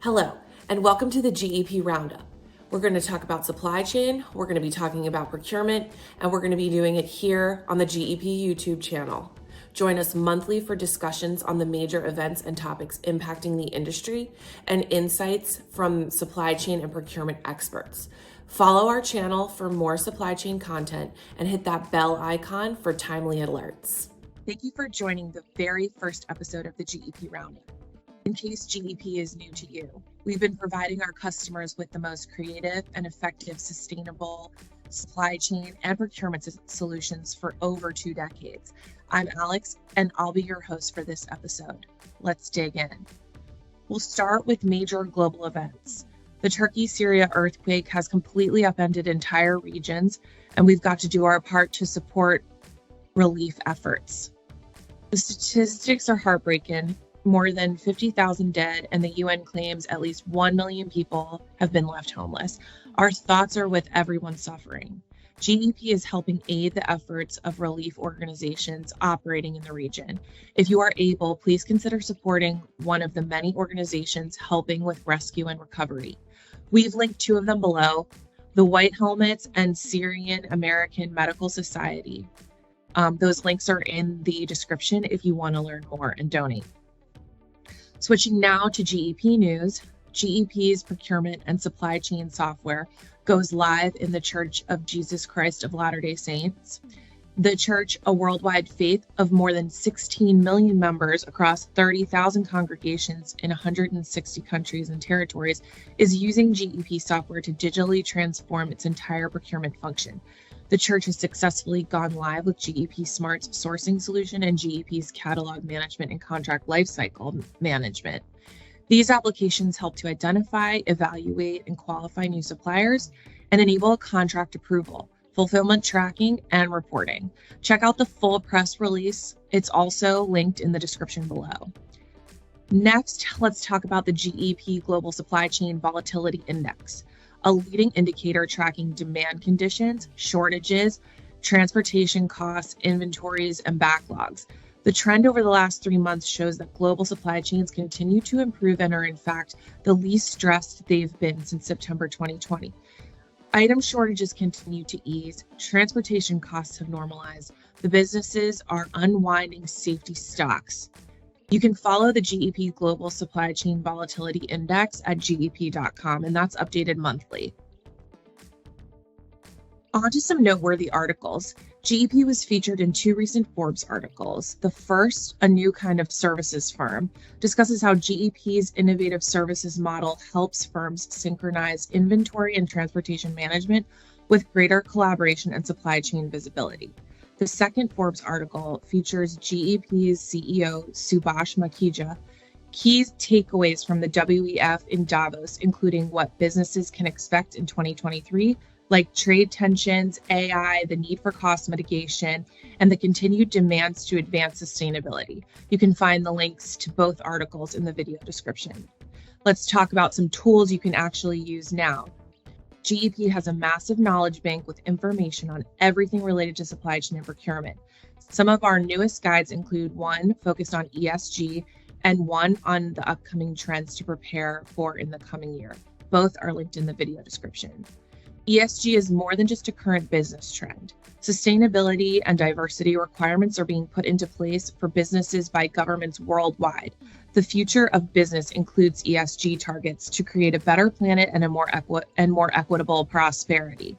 Hello, and welcome to the GEP Roundup. We're going to talk about supply chain, we're going to be talking about procurement, and we're going to be doing it here on the GEP YouTube channel. Join us monthly for discussions on the major events and topics impacting the industry and insights from supply chain and procurement experts. Follow our channel for more supply chain content and hit that bell icon for timely alerts. Thank you for joining the very first episode of the GEP Roundup. In case GEP is new to you, we've been providing our customers with the most creative and effective sustainable supply chain and procurement solutions for over 2 decades. I'm Alex, and I'll be your host for this episode. Let's dig in. We'll start with major global events. The Turkey-Syria earthquake has completely upended entire regions, and we've got to do our part to support relief efforts. The statistics are heartbreaking. More than 50,000 dead, and the UN claims at least 1 million people have been left homeless. Our thoughts are with everyone suffering. GEP is helping aid the efforts of relief organizations operating in the region. If you are able, please consider supporting one of the many organizations helping with rescue and recovery. We've linked 2 of them below, the White Helmets and Syrian American Medical Society. Those links are in the description if you want to learn more and donate. Switching now to GEP news, GEP's procurement and supply chain software goes live in the Church of Jesus Christ of Latter-day Saints. The church, a worldwide faith of more than 16 million members across 30,000 congregations in 160 countries and territories, is using GEP software to digitally transform its entire procurement function. The church has successfully gone live with GEP Smart's sourcing solution and GEP's catalog management and contract lifecycle management. These applications help to identify, evaluate, and qualify new suppliers and enable contract approval, fulfillment tracking, and reporting. Check out the full press release. It's also linked in the description below. Next, let's talk about the GEP Global Supply Chain Volatility Index, a leading indicator tracking demand conditions, shortages, transportation costs, inventories, and backlogs. The trend over the last 3 months shows that global supply chains continue to improve and are, in fact, the least stressed they've been since September 2020. Item shortages continue to ease, transportation costs have normalized, the businesses are unwinding safety stocks. You can follow the GEP Global Supply Chain Volatility Index at gep.com, and that's updated monthly. On to some noteworthy articles. GEP was featured in 2 recent Forbes articles. The first, a new kind of services firm, discusses how GEP's innovative services model helps firms synchronize inventory and transportation management with greater collaboration and supply chain visibility. The second Forbes article features GEP's CEO, Subhash Makhija, key takeaways from the WEF in Davos, including what businesses can expect in 2023, like trade tensions, AI, the need for cost mitigation, and the continued demands to advance sustainability. You can find the links to both articles in the video description. Let's talk about some tools you can actually use now. GEP has a massive knowledge bank with information on everything related to supply chain and procurement. Some of our newest guides include one focused on ESG and one on the upcoming trends to prepare for in the coming year. Both are linked in the video description. ESG is more than just a current business trend. Sustainability and diversity requirements are being put into place for businesses by governments worldwide. The future of business includes ESG targets to create a better planet and a more equitable prosperity.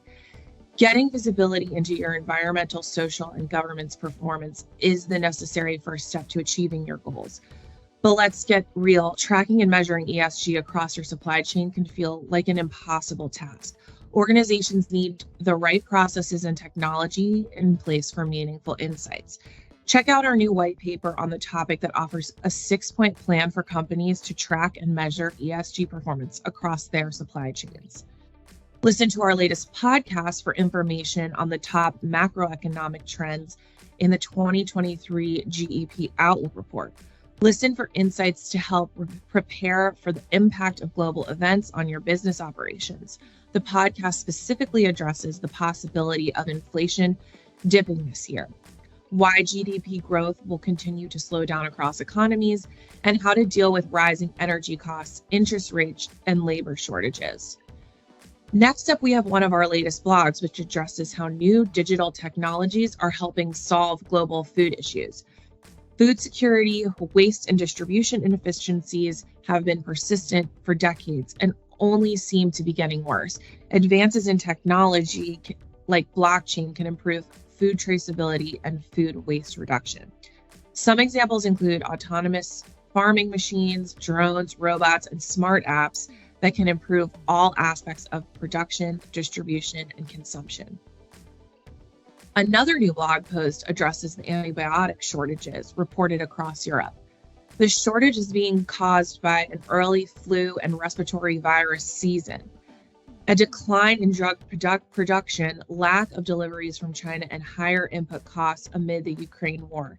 Getting visibility into your environmental, social, and governance performance is the necessary first step to achieving your goals. But let's get real. Tracking and measuring ESG across your supply chain can feel like an impossible task. Organizations need the right processes and technology in place for meaningful insights. Check out our new white paper on the topic that offers a 6-point plan for companies to track and measure ESG performance across their supply chains. Listen to our latest podcast for information on the top macroeconomic trends in the 2023 GEP Outlook Report. Listen for insights to help prepare for the impact of global events on your business operations. The podcast specifically addresses the possibility of inflation dipping this year. why GDP growth will continue to slow down across economies, and how to deal with rising energy costs, interest rates, and labor shortages. Next up, we have one of our latest blogs, which addresses how new digital technologies are helping solve global food issues. Food security, waste, and distribution inefficiencies have been persistent for decades and only seem to be getting worse. Advances in technology like blockchain can improve food traceability and food waste reduction. Some examples include autonomous farming machines, drones, robots, and smart apps that can improve all aspects of production, distribution, and consumption. Another new blog post addresses the antibiotic shortages reported across Europe. The shortage is being caused by an early flu and respiratory virus season, a decline in drug production, lack of deliveries from China, and higher input costs amid the Ukraine war.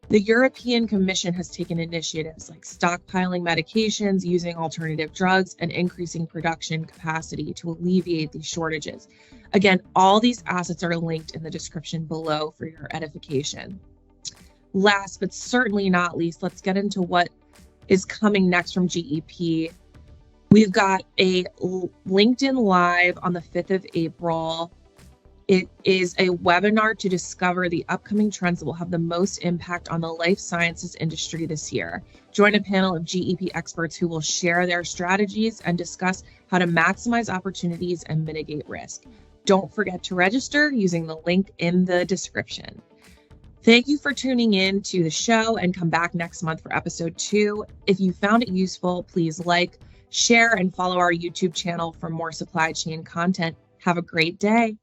The European Commission has taken initiatives like stockpiling medications, using alternative drugs, and increasing production capacity to alleviate these shortages. Again, all these assets are linked in the description below for your edification. Last but certainly not least, let's get into what is coming next from GEP. We've got a LinkedIn Live on the 5th of April. It is a webinar to discover the upcoming trends that will have the most impact on the life sciences industry this year. Join a panel of GEP experts who will share their strategies and discuss how to maximize opportunities and mitigate risk. Don't forget to register using the link in the description. Thank you for tuning in to the show, and come back next month for episode 2. If you found it useful, please like, share, and follow our YouTube channel for more supply chain content. Have a great day.